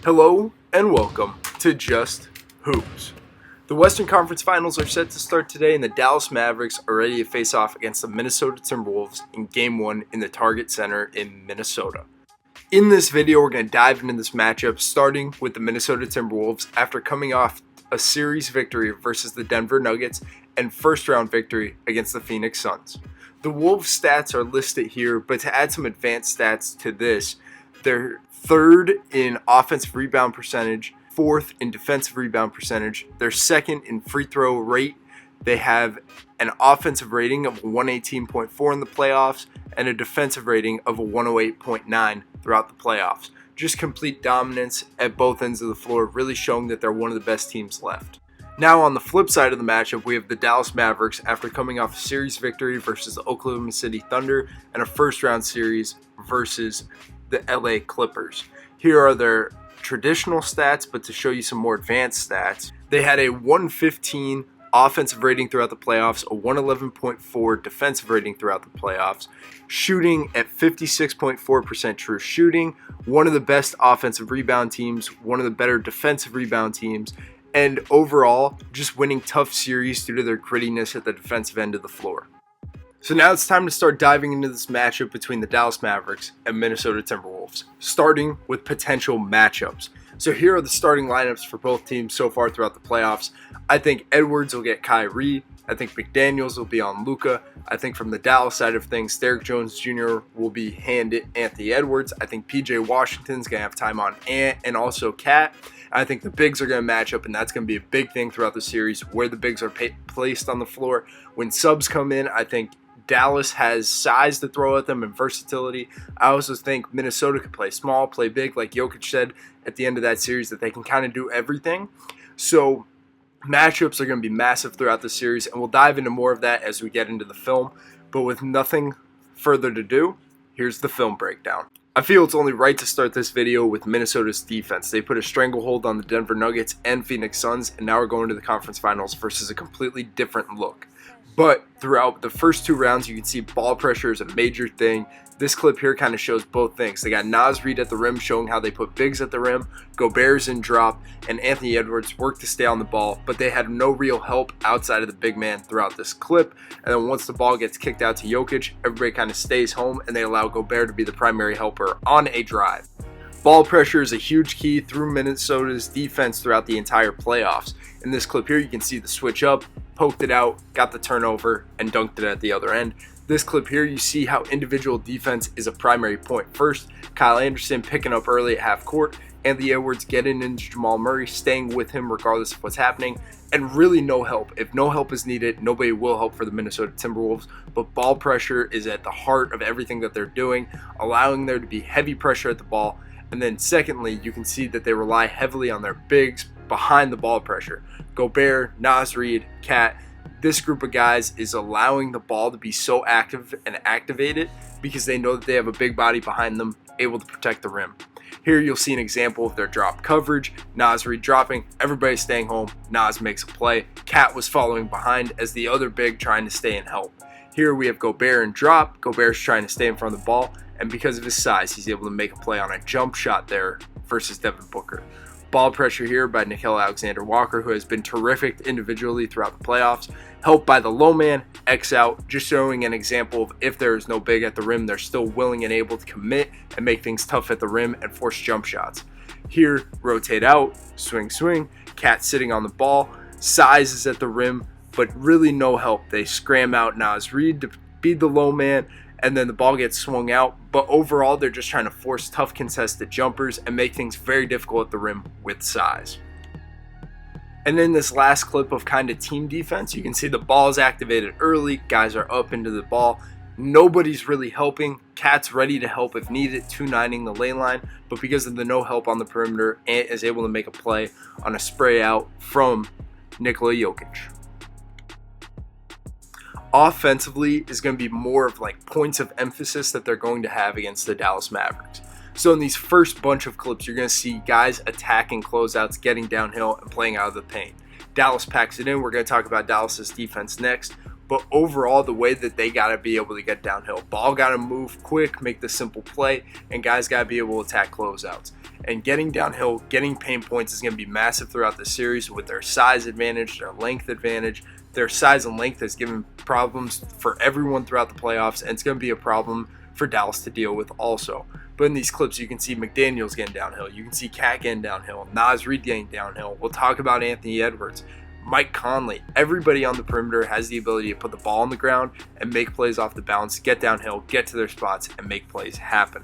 Hello and welcome to Just Hoops. The Western Conference Finals are set to start today, and the Dallas Mavericks are ready to face off against the Minnesota Timberwolves in Game 1 in the Target Center in Minnesota. In this video, we're going to dive into this matchup, starting with the Minnesota Timberwolves after coming off a series victory versus the Denver Nuggets and first-round victory against the Phoenix Suns. The Wolves' stats are listed here, but to add some advanced stats to this, they're third in offensive rebound percentage, fourth in defensive rebound percentage. They're second in free throw rate. They have an offensive rating of 118.4 in the playoffs and a defensive rating of a 108.9 throughout the playoffs. Just complete dominance at both ends of the floor, really showing that they're one of the best teams left. Now on the flip side of the matchup, we have the Dallas Mavericks after coming off a series victory versus the Oklahoma City Thunder and a first round series versus the LA Clippers. Here are their traditional stats, but to show you some more advanced stats, they had a 115 offensive rating throughout the playoffs, a 111.4 defensive rating throughout the playoffs, shooting at 56.4% true shooting, one of the best offensive rebound teams, one of the better defensive rebound teams, and overall just winning tough series due to their grittiness at the defensive end of the floor. So now it's time to start diving into this matchup between the Dallas Mavericks and Minnesota Timberwolves, starting with potential matchups. So here are the starting lineups for both teams so far throughout the playoffs. I think Edwards will get Kyrie. I think McDaniels will be on Luka. I think from the Dallas side of things, Derrick Jones Jr. will be handed Anthony Edwards. I think PJ Washington's going to have time on Ant and also Cat. I think the bigs are going to match up, and that's going to be a big thing throughout the series, where the bigs are placed on the floor. When subs come in, I think Dallas has size to throw at them and versatility. I also think Minnesota could play small, play big, like Jokic said at the end of that series, that they can kind of do everything. So matchups are going to be massive throughout the series, and we'll dive into more of that as we get into the film. But with nothing further to do, here's the film breakdown. I feel it's only right to start this video with Minnesota's defense. They put a stranglehold on the Denver Nuggets and Phoenix Suns, and now we're going to the conference finals versus a completely different look. But throughout the first two rounds, you can see ball pressure is a major thing. This clip here kind of shows both things. They got Naz Reid at the rim showing how they put bigs at the rim, Gobert's in drop, and Anthony Edwards worked to stay on the ball, but they had no real help outside of the big man throughout this clip. And then once the ball gets kicked out to Jokic, everybody kind of stays home and they allow Gobert to be the primary helper on a drive. Ball pressure is a huge key through Minnesota's defense throughout the entire playoffs. In this clip here, you can see the switch up, poked it out, got the turnover, and dunked it at the other end. This clip here, you see how individual defense is a primary point. First, Kyle Anderson picking up early at half court, Anthony Edwards getting into Jamal Murray, staying with him regardless of what's happening, and really no help. If no help is needed, nobody will help for the Minnesota Timberwolves, but ball pressure is at the heart of everything that they're doing, allowing there to be heavy pressure at the ball. And then secondly, you can see that they rely heavily on their bigs behind the ball pressure. Gobert, Naz Reid, Cat, this group of guys is allowing the ball to be so active and activated because they know that they have a big body behind them, able to protect the rim. Here you'll see an example of their drop coverage. Naz Reid dropping, everybody staying home, Naz makes a play. Cat was following behind as the other big trying to stay and help. Here we have Gobert in drop. Gobert's trying to stay in front of the ball, and because of his size, he's able to make a play on a jump shot there versus Devin Booker. Ball pressure here by Nickeil Alexander-Walker, who has been terrific individually throughout the playoffs. Helped by the low man, X out, just showing an example of if there is no big at the rim, they're still willing and able to commit and make things tough at the rim and force jump shots. Here, rotate out, swing, swing, Cat sitting on the ball, size is at the rim, but really no help. They scram out Naz Reid to be the low man, and then the ball gets swung out. But overall, they're just trying to force tough contested jumpers and make things very difficult at the rim with size. And in this last clip of kind of team defense, you can see the ball is activated early. Guys are up into the ball. Nobody's really helping. Cat's ready to help if needed, 2-9ing the lane line. But because of the no help on the perimeter, Ant is able to make a play on a spray out from Nikola Jokic. Offensively is going to be more of like points of emphasis that they're going to have against the Dallas Mavericks. So in these first bunch of clips, you're going to see guys attacking closeouts, getting downhill, and playing out of the paint. Dallas packs it in. We're going to talk about Dallas's defense next. But overall, the way that they got to be able to get downhill, ball got to move quick, make the simple play, and guys got to be able to attack closeouts. And getting downhill, getting paint points is going to be massive throughout the series with their size advantage, their length advantage. Their size and length has given problems for everyone throughout the playoffs, and it's going to be a problem for Dallas to deal with also. But in these clips, you can see McDaniels getting downhill. You can see Cat getting downhill. Naz Reid getting downhill. We'll talk about Anthony Edwards. Mike Conley. Everybody on the perimeter has the ability to put the ball on the ground and make plays off the bounce, get downhill, get to their spots, and make plays happen.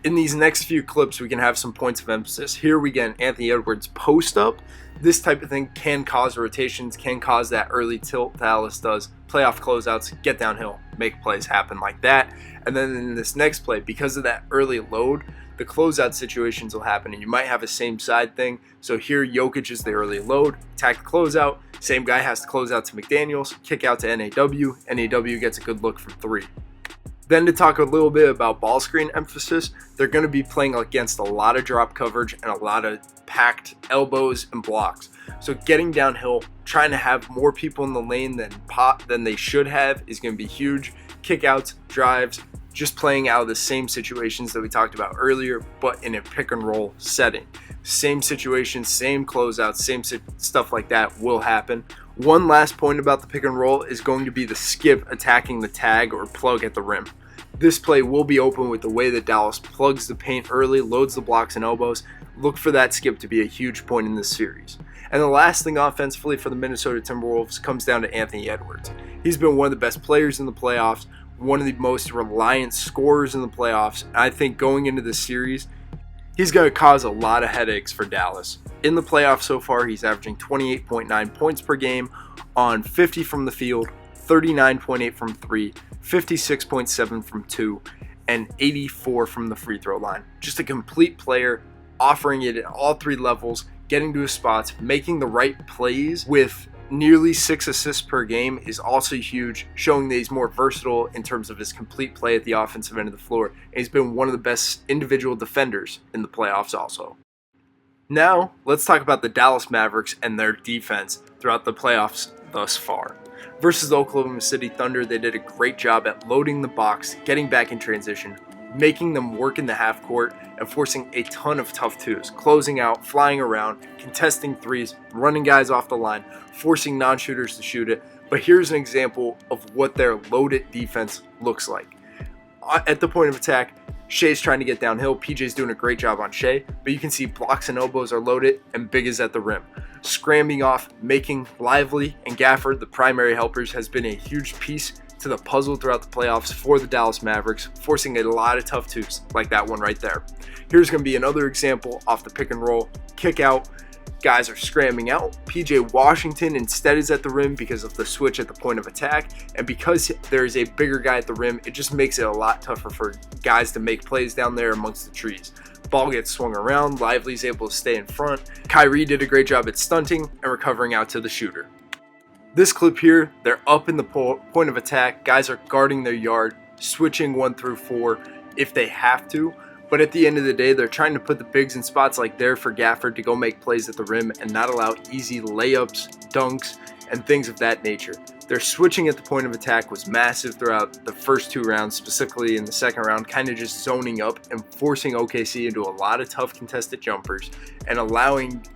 In these next few clips, we can have some points of emphasis. Here we get an Anthony Edwards post-up. This type of thing can cause rotations, can cause that early tilt Dallas does. Playoff closeouts, get downhill, make plays happen like that. And then in this next play, because of that early load, the closeout situations will happen, and you might have a same side thing. So here, Jokic is the early load, attack the closeout. Same guy has to close out to McDaniels, kick out to NAW. NAW gets a good look from three. Then to talk a little bit about ball screen emphasis, they're going to be playing against a lot of drop coverage and a lot of packed elbows and blocks. So getting downhill, trying to have more people in the lane than they should have is going to be huge. Kickouts, drives, just playing out of the same situations that we talked about earlier, but in a pick and roll setting. Same situations, same closeouts, same stuff like that will happen. One last point about the pick and roll is going to be the skip attacking the tag or plug at the rim. This play will be open with the way that Dallas plugs the paint early, loads the blocks and elbows. Look for that skip to be a huge point in this series. And the last thing offensively for the Minnesota Timberwolves comes down to Anthony Edwards. He's been one of the best players in the playoffs, one of the most reliant scorers in the playoffs. I think going into this series, he's going to cause a lot of headaches for Dallas. In the playoffs so far, he's averaging 28.9 points per game on 50 from the field, 39.8 from 3, 56.7 from 2, and 84 from the free throw line. Just a complete player, offering it at all three levels, getting to his spots, making the right plays with nearly 6 assists per game is also huge, showing that he's more versatile in terms of his complete play at the offensive end of the floor. And he's been one of the best individual defenders in the playoffs also. Now, let's talk about the Dallas Mavericks and their defense throughout the playoffs thus far. Versus the Oklahoma City Thunder, they did a great job at loading the box, getting back in transition, making them work in the half court, and forcing a ton of tough twos, closing out, flying around, contesting threes, running guys off the line, forcing non-shooters to shoot it. But here's an example of what their loaded defense looks like. At the point of attack, Shea's trying to get downhill. PJ's doing a great job on Shea, but you can see blocks and elbows are loaded and Big is at the rim. Scrambling off, making Lively and Gafford the primary helpers has been a huge piece to the puzzle throughout the playoffs for the Dallas Mavericks, forcing a lot of tough twos like that one right there. Here's going to be another example off the pick and roll. Kick out. Guys are scrambling out. PJ Washington instead is at the rim because of the switch at the point of attack, and because there's a bigger guy at the rim, it just makes it a lot tougher for guys to make plays down there amongst the trees. Ball gets swung around, Lively's able to stay in front. Kyrie did a great job at stunting and recovering out to the shooter. This clip here, they're up in the point of attack. Guys are guarding their yard, switching 1 through 4 if they have to. But at the end of the day, they're trying to put the bigs in spots like there for Gafford to go make plays at the rim and not allow easy layups, dunks, and things of that nature. Their switching at the point of attack was massive throughout the first 2 rounds, specifically in the second round, kind of just zoning up and forcing OKC into a lot of tough contested jumpers and allowing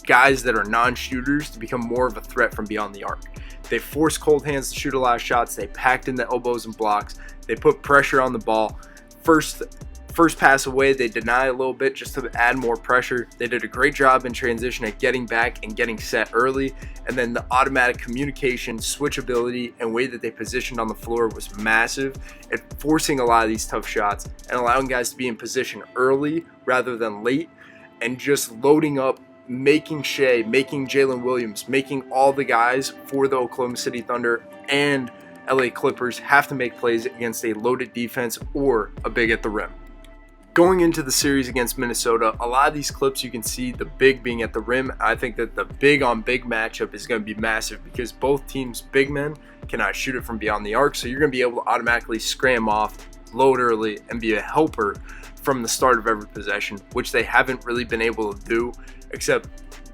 guys that are non-shooters to become more of a threat from beyond the arc. They forced cold hands to shoot a lot of shots. They packed in the elbows and blocks. They put pressure on the ball. First pass away, they deny a little bit just to add more pressure. They did a great job in transition at getting back and getting set early. And then the automatic communication, switchability, and way that they positioned on the floor was massive at forcing a lot of these tough shots and allowing guys to be in position early rather than late and just loading up, making Shea, making Jalen Williams, making all the guys for the Oklahoma City Thunder and LA Clippers have to make plays against a loaded defense or a big at the rim. Going into the series against Minnesota, a lot of these clips you can see the big being at the rim. I think that the big on big matchup is going to be massive because both teams' big men cannot shoot it from beyond the arc, so you're going to be able to automatically scram off, load early, and be a helper from the start of every possession, which they haven't really been able to do, except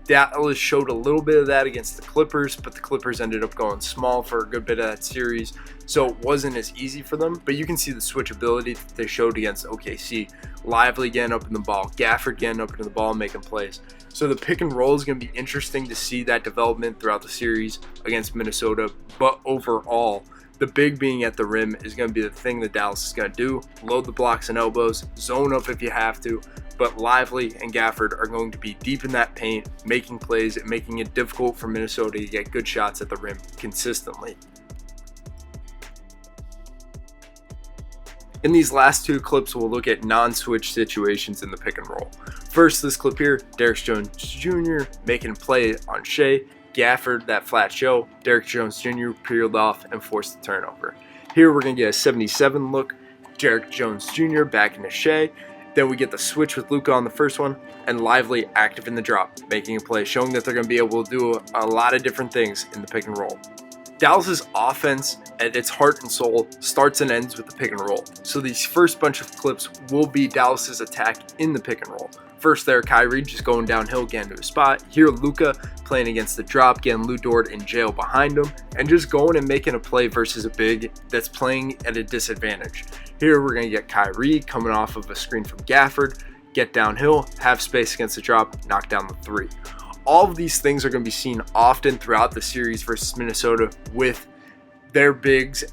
Dallas showed a little bit of that against the Clippers, but the Clippers ended up going small for a good bit of that series, so it wasn't as easy for them. But you can see the switchability that they showed against OKC. Lively getting up in the ball, Gafford getting up into the ball and making plays. So the pick and roll is going to be interesting to see that development throughout the series against Minnesota. But overall, the big being at the rim is going to be the thing that Dallas is going to do. Load the blocks and elbows, zone up if you have to. But Lively and Gafford are going to be deep in that paint, making plays and making it difficult for Minnesota to get good shots at the rim consistently. In these last two clips, we'll look at non-switch situations in the pick and roll. First, this clip here, Derrick Jones Jr. making a play on Shea. Gafford, that flat show, Derrick Jones Jr. peeled off and forced the turnover. Here we're going to get a 77 look, Derrick Jones Jr. back into Shea. Then we get the switch with Luka on the first one, and Lively active in the drop, making a play, showing that they're going to be able to do a lot of different things in the pick and roll. Dallas's offense at its heart and soul starts and ends with the pick and roll. So these first bunch of clips will be Dallas's attack in the pick and roll. First there, Kyrie just going downhill, getting to his spot. Here, Luka playing against the drop, getting Lou Dort in jail behind him, and just going and making a play versus a big that's playing at a disadvantage. Here, we're going to get Kyrie coming off of a screen from Gafford, get downhill, have space against the drop, knock down the three. All of these things are going to be seen often throughout the series versus Minnesota with their bigs,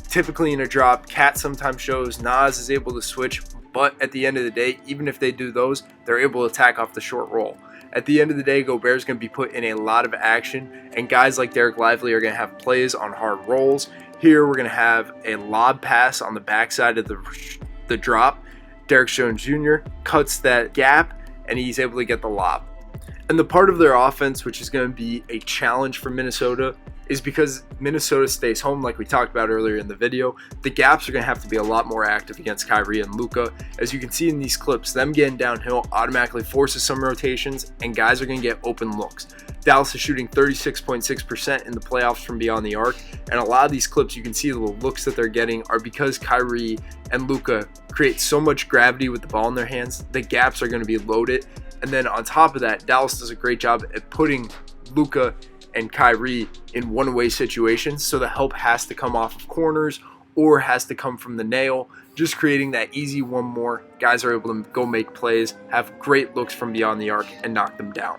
typically in a drop. Cat sometimes shows, Nas is able to switch, but at the end of the day, even if they do those, they're able to attack off the short roll. At the end of the day, Gobert's going to be put in a lot of action, and guys like Derek Lively are going to have plays on hard rolls. Here, we're going to have a lob pass on the backside of the drop. Derrick Jones Jr. cuts that gap, and he's able to get the lob. And the part of their offense, which is going to be a challenge for Minnesota, is because Minnesota stays home, like we talked about earlier in the video. The gaps are going to have to be a lot more active against Kyrie and Luka. As you can see in these clips, them getting downhill automatically forces some rotations, and guys are going to get open looks. Dallas is shooting 36.6% in the playoffs from beyond the arc, and a lot of these clips, you can see the looks that they're getting are because Kyrie and Luka create so much gravity with the ball in their hands. The gaps are going to be loaded. And then on top of that, Dallas does a great job at putting Luka and Kyrie in one-way situations, so the help has to come off of corners or has to come from the nail, just creating that easy one more. Guys are able to go make plays, have great looks from beyond the arc, and knock them down.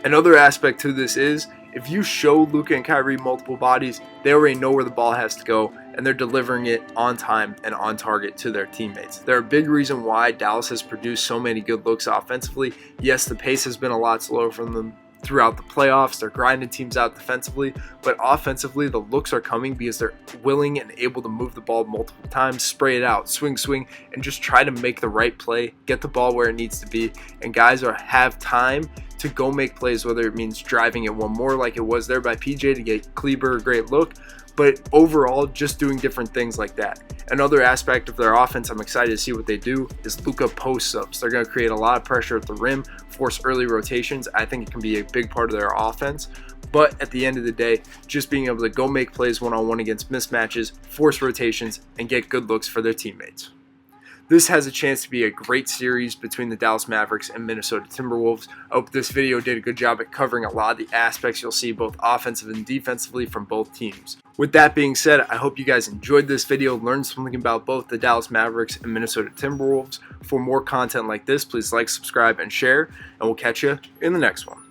Another aspect to this is, if you show Luka and Kyrie multiple bodies, they already know where the ball has to go, and they're delivering it on time and on target to their teammates. They're a big reason why Dallas has produced so many good looks offensively. Yes, the pace has been a lot slower from them throughout the playoffs. They're grinding teams out defensively, but offensively, the looks are coming because they're willing and able to move the ball multiple times, spray it out, swing, and just try to make the right play, get the ball where it needs to be, and guys have time to go make plays, whether it means driving it one more like it was there by PJ to get Kleber a great look, but overall just doing different things like that. Another aspect of their offense I'm excited to see what they do is Luka post-ups. They're going to create a lot of pressure at the rim, force early rotations. I think it can be a big part of their offense. But at the end of the day, just being able to go make plays one-on-one against mismatches, force rotations, and get good looks for their teammates. This has a chance to be a great series between the Dallas Mavericks and Minnesota Timberwolves. I hope this video did a good job at covering a lot of the aspects you'll see both offensive and defensively from both teams. With that being said, I hope you guys enjoyed this video, learned something about both the Dallas Mavericks and Minnesota Timberwolves. For more content like this, please like, subscribe, and share, and we'll catch you in the next one.